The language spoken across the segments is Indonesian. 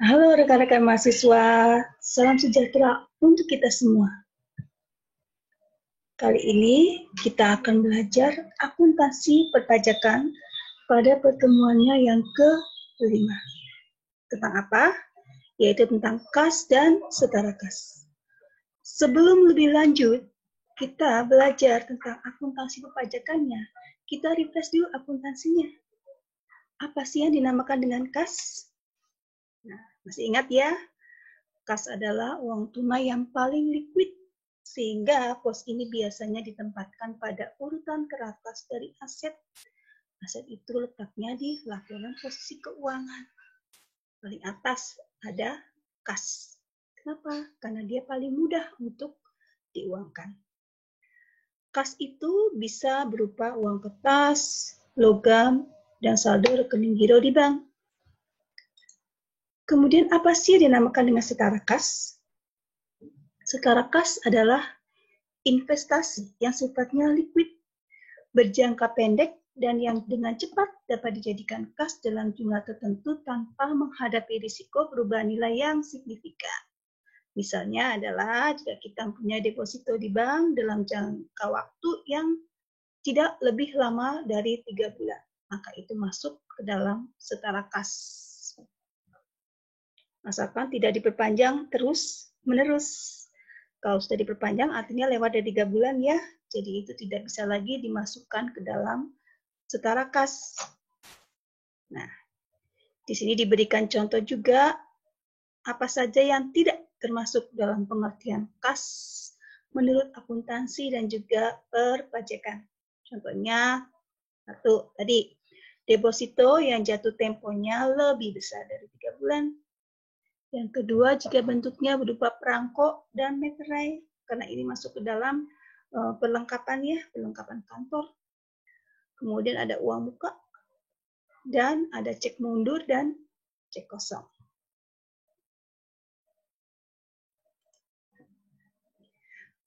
Halo rekan-rekan mahasiswa, salam sejahtera untuk kita semua. Kali ini kita akan belajar akuntansi perpajakan pada pertemuannya yang ke-5. Tentang apa? Yaitu tentang kas dan setara kas. Sebelum lebih lanjut, kita belajar tentang akuntansi perpajakannya. Kita refresh dulu akuntansinya. Apa sih yang dinamakan dengan kas? Nah, masih ingat ya? Kas adalah uang tunai yang paling liquid, sehingga pos ini biasanya ditempatkan pada urutan teratas dari aset. Aset itu letaknya di laporan posisi keuangan. Paling atas ada kas. Kenapa? Karena dia paling mudah untuk diuangkan. Kas itu bisa berupa uang kertas, logam, dan saldo rekening giro di bank. Kemudian apa sih yang dinamakan dengan setara kas? Setara kas adalah investasi yang sifatnya liquid, berjangka pendek, dan yang dengan cepat dapat dijadikan kas dalam jumlah tertentu tanpa menghadapi risiko perubahan nilai yang signifikan. Misalnya adalah jika kita punya deposito di bank dalam jangka waktu yang tidak lebih lama dari 3 bulan, maka itu masuk ke dalam setara kas. Asalkan tidak diperpanjang terus-menerus. Kalau sudah diperpanjang artinya lewat dari 3 bulan ya, jadi itu tidak bisa lagi dimasukkan ke dalam setara kas. Nah, di sini diberikan contoh juga apa saja yang tidak termasuk dalam pengertian kas menurut akuntansi dan juga perpajakan. Contohnya, satu tadi, deposito yang jatuh temponya lebih besar dari 3 bulan. Yang kedua, jika bentuknya berupa perangko dan meterai, karena ini masuk ke dalam perlengkapan kantor. Kemudian ada uang muka, dan ada cek mundur dan cek kosong.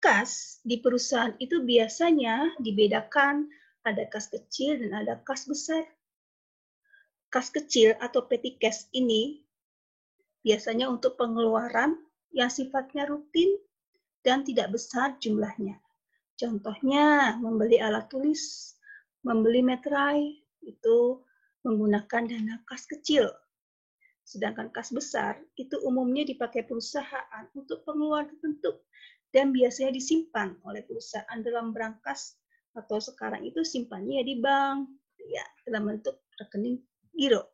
Kas di perusahaan itu biasanya dibedakan, ada kas kecil dan ada kas besar. Kas kecil atau petty cash ini biasanya untuk pengeluaran yang sifatnya rutin dan tidak besar jumlahnya. Contohnya, membeli alat tulis, membeli meterai, itu menggunakan dana kas kecil. Sedangkan kas besar itu umumnya dipakai perusahaan untuk pengeluaran tertentu dan biasanya disimpan oleh perusahaan dalam berangkas atau sekarang itu simpannya di bank, ya, dalam bentuk rekening giro.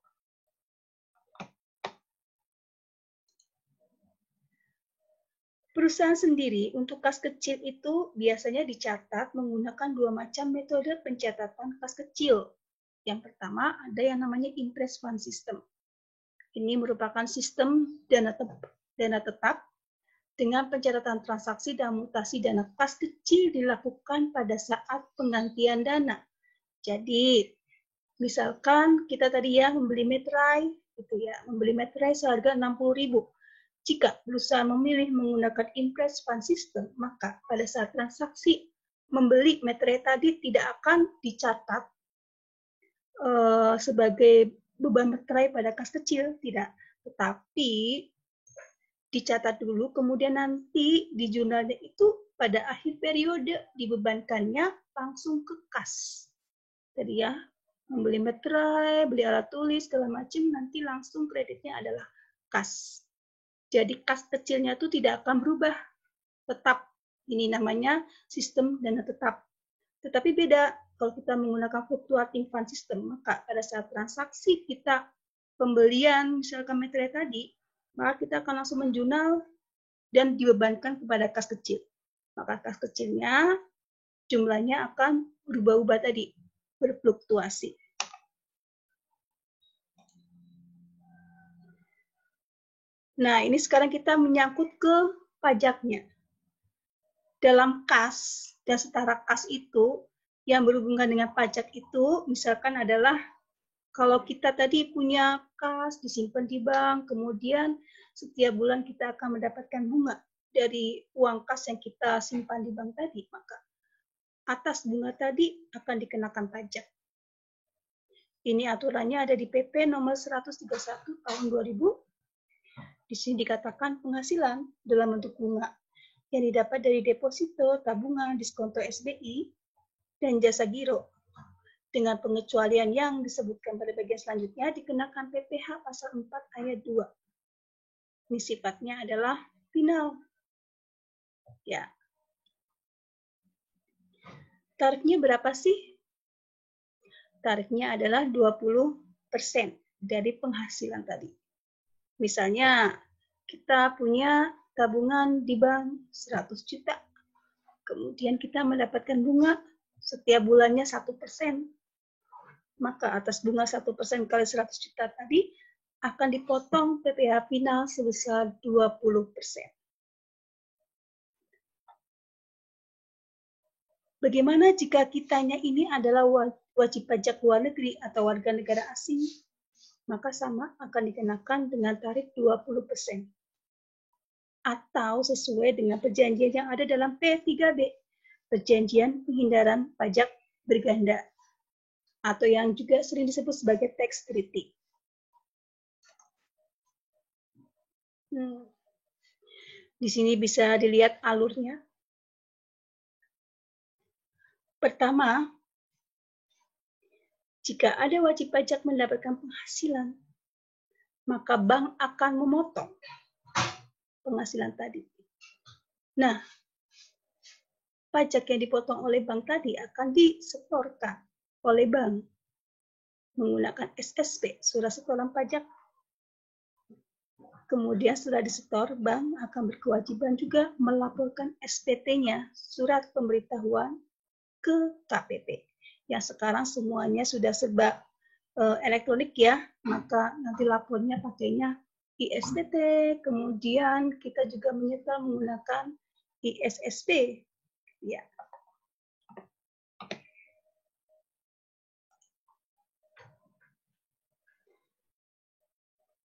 Perusahaan sendiri untuk kas kecil itu biasanya dicatat menggunakan 2 macam metode pencatatan kas kecil. Yang pertama ada yang namanya impress fund system. Ini merupakan sistem dana tetap dengan pencatatan transaksi dan mutasi dana kas kecil dilakukan pada saat penggantian dana. Jadi, misalkan kita tadi ya membeli meterai, gitu ya, membeli meterai seharga 60.000. Jika perusahaan memilih menggunakan impress fund system, maka pada saat transaksi membeli meterai tadi tidak akan dicatat sebagai beban meterai pada kas kecil, tidak. Tetapi dicatat dulu, kemudian nanti di jurnalnya itu pada akhir periode dibebankannya langsung ke kas. Tadi ya, membeli meterai, beli alat tulis, segala macam, nanti langsung kreditnya adalah kas. Jadi kas kecilnya itu tidak akan berubah, tetap. Ini namanya sistem dana tetap. Tetapi beda, kalau kita menggunakan fluctuating fund system, maka pada saat transaksi kita pembelian misalkan meterai tadi, maka kita akan langsung menjurnal dan dibebankan kepada kas kecil. Maka kas kecilnya jumlahnya akan berubah-ubah tadi, berfluktuasi. Nah, ini sekarang kita menyangkut ke pajaknya. Dalam kas dan setara kas itu, yang berhubungan dengan pajak itu, misalkan adalah kalau kita tadi punya kas disimpan di bank, kemudian setiap bulan kita akan mendapatkan bunga dari uang kas yang kita simpan di bank tadi, maka atas bunga tadi akan dikenakan pajak. Ini aturannya ada di PP nomor 131 tahun 2000. Di sini dikatakan penghasilan dalam bentuk bunga yang didapat dari deposito, tabungan, diskonto SBI, dan jasa giro. Dengan pengecualian yang disebutkan pada bagian selanjutnya dikenakan PPh pasal 4 ayat 2. Ini sifatnya adalah final. Ya. Tarifnya berapa sih? Tarifnya adalah 20% dari penghasilan tadi. Misalnya kita punya tabungan di bank 100 juta. Kemudian kita mendapatkan bunga setiap bulannya 1%. Maka atas bunga 1% kali 100 juta tadi akan dipotong PPh final sebesar 20%. Bagaimana jika kitanya ini adalah wajib pajak luar negeri atau warga negara asing? Maka sama akan dikenakan dengan tarif 20%. Atau sesuai dengan perjanjian yang ada dalam P3B, Perjanjian Penghindaran Pajak Berganda, atau yang juga sering disebut sebagai tax treaty. Di sini bisa dilihat alurnya. Pertama, jika ada wajib pajak mendapatkan penghasilan, maka bank akan memotong penghasilan tadi. Nah, pajak yang dipotong oleh bank tadi akan disetorkan oleh bank menggunakan SSP, Surat Setoran Pajak. Kemudian setelah disetor, bank akan berkewajiban juga melaporkan SPT-nya, Surat Pemberitahuan, ke KPP. Yang sekarang semuanya sudah serba elektronik ya, maka nanti lapornya pakainya ISPT, kemudian kita juga menyetor menggunakan ISSP. Ya.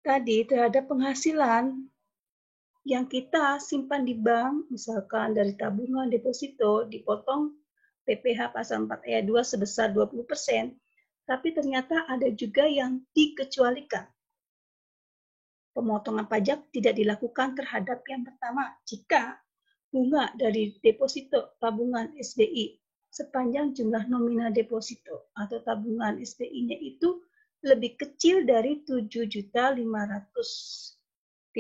Tadi terhadap penghasilan yang kita simpan di bank, misalkan dari tabungan, deposito, dipotong PPh pasal 4 ayat 2 sebesar 20%, tapi ternyata ada juga yang dikecualikan. Pemotongan pajak tidak dilakukan terhadap yang pertama, jika bunga dari deposito tabungan SBI sepanjang jumlah nominal deposito atau tabungan SBI-nya itu lebih kecil dari Rp7.500.000.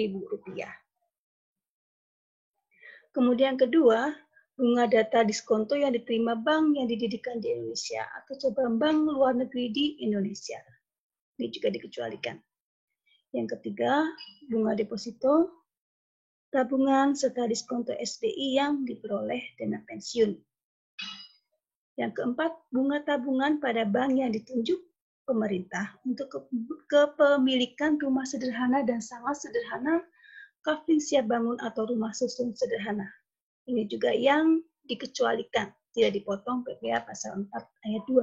Kemudian kedua, bunga data diskonto yang diterima bank yang didirikan di Indonesia atau cabang bank luar negeri di Indonesia. Ini juga dikecualikan. Yang ketiga, bunga deposito, tabungan, serta diskonto SBI yang diperoleh dana pensiun. Yang keempat, bunga tabungan pada bank yang ditunjuk pemerintah untuk kepemilikan rumah sederhana dan sangat sederhana, kafling siap bangun atau rumah susun sederhana. Ini juga yang dikecualikan, tidak dipotong PPh pasal 4 ayat 2.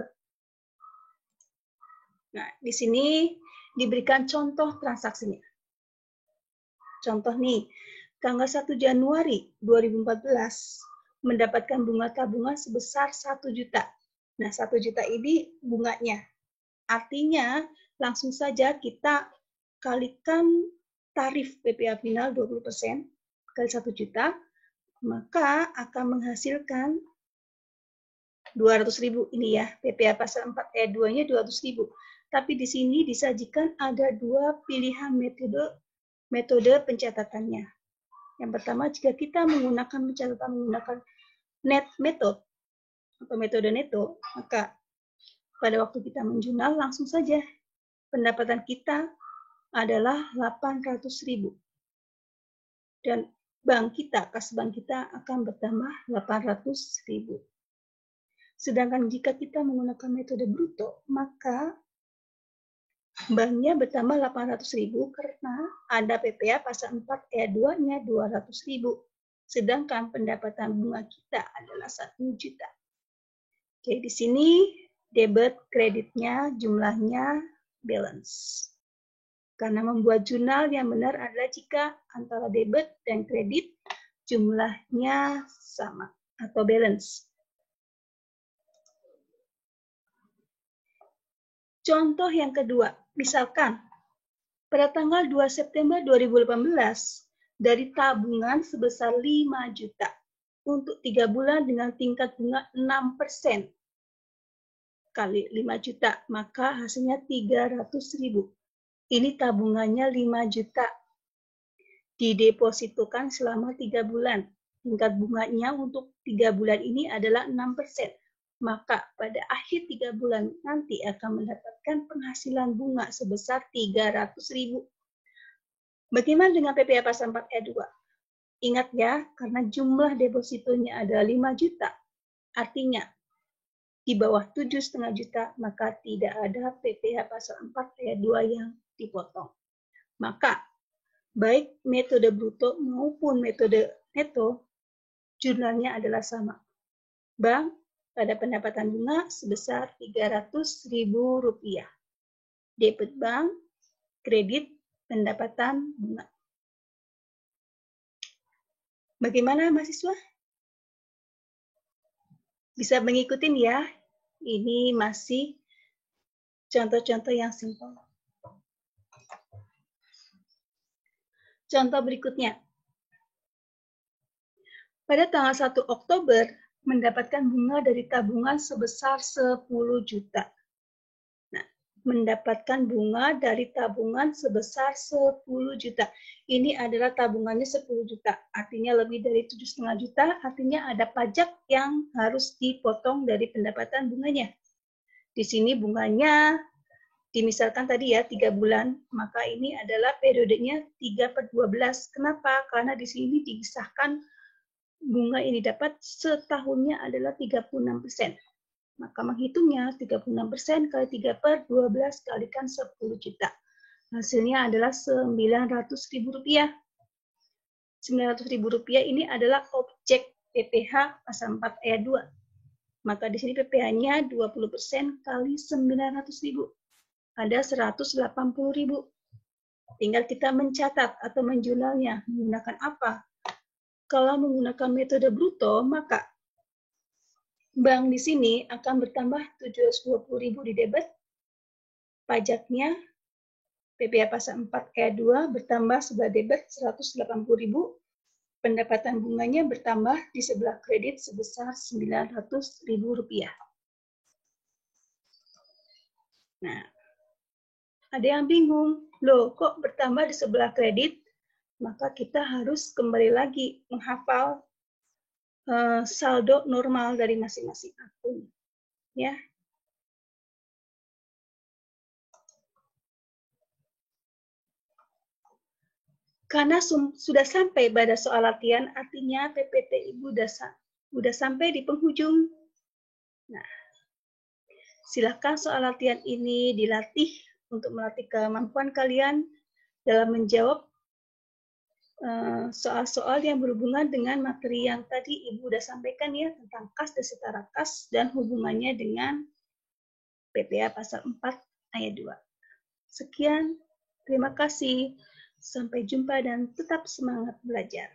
Nah, di sini diberikan contoh transaksinya. Contoh nih, tanggal 1 Januari 2014 mendapatkan bunga tabungan sebesar 1 juta. Nah, 1 juta ini bunganya. Artinya, langsung saja kita kalikan tarif PPh final 20% kali 1 juta, maka akan menghasilkan 200.000 ini ya, PPh pasal 4 ayat 2-nya 200.000. Tapi di sini disajikan ada dua pilihan metode pencatatannya. Yang pertama, jika kita menggunakan pencatatan menggunakan net method atau metode neto, maka pada waktu kita menjurnal langsung saja pendapatan kita adalah 800.000. Dan bank kita, kas bank kita akan bertambah 800.000. Sedangkan jika kita menggunakan metode bruto, maka banknya bertambah 800.000 karena ada PPh pasal 4 ayat 2-nya 200.000. Sedangkan pendapatan bunga kita adalah 1 juta. Oke, di sini debit kreditnya jumlahnya balance. Karena membuat jurnal yang benar adalah jika antara debit dan kredit jumlahnya sama atau balance. Contoh yang kedua, misalkan pada tanggal 2 September 2018 dari tabungan sebesar 5 juta untuk 3 bulan dengan tingkat bunga 6% kali 5 juta, maka hasilnya 300.000. Ini tabungannya 5 juta. Didepositokan selama 3 bulan. Tingkat bunganya untuk 3 bulan ini adalah 6%. Maka pada akhir 3 bulan nanti akan mendapatkan penghasilan bunga sebesar 300.000. Bagaimana dengan PPh pasal 4 ayat 2? Ingat ya, karena jumlah depositonya ada 5 juta. Artinya, di bawah 7,5 juta, maka tidak ada PPh pasal 4 ayat 2 yang dipotong. Maka, baik metode bruto maupun metode neto, jurnalnya adalah sama. Bank pada pendapatan bunga sebesar Rp300.000. Debit bank, kredit pendapatan bunga. Bagaimana mahasiswa? Bisa mengikuti ya? Ini masih contoh-contoh yang simpel. Contoh berikutnya. Pada tanggal 1 Oktober, mendapatkan bunga dari tabungan sebesar 10 juta. Nah, mendapatkan bunga dari tabungan sebesar 10 juta. Ini adalah tabungannya 10 juta. Artinya lebih dari 7,5 juta, artinya ada pajak yang harus dipotong dari pendapatan bunganya. Di sini bunganya, dimisalkan tadi ya 3 bulan, maka ini adalah periodenya 3/12. Kenapa? Karena di sini disahkan bunga ini dapat setahunnya adalah 36%. Maka menghitungnya 36% kali 3/12 kalikan 10 juta. Hasilnya adalah Rp900.000. Rp900.000 ini adalah objek PPh pasal 4 ayat 2. Maka di sini PPh-nya 20% kali 900.000. Ada 180.000. Tinggal kita mencatat atau menjurnalnya menggunakan apa? Kalau menggunakan metode bruto, maka bank di sini akan bertambah 720.000 di debit. Pajaknya PPh pasal 4 ayat 2 bertambah sebelah debit 180.000. Pendapatan bunganya bertambah di sebelah kredit sebesar Rp900.000. Nah, ada yang bingung, loh kok bertambah di sebelah kredit? Maka kita harus kembali lagi menghafal saldo normal dari masing-masing akun. Ya. Karena sudah sampai pada soal latihan, artinya PPT Ibu sudah sampai di penghujung. Nah, silakan soal latihan ini dilatih untuk melatih kemampuan kalian dalam menjawab soal-soal yang berhubungan dengan materi yang tadi Ibu sudah sampaikan ya, tentang kas dan setara kas dan hubungannya dengan PPh pasal 4 ayat 2. Sekian, terima kasih. Sampai jumpa dan tetap semangat belajar.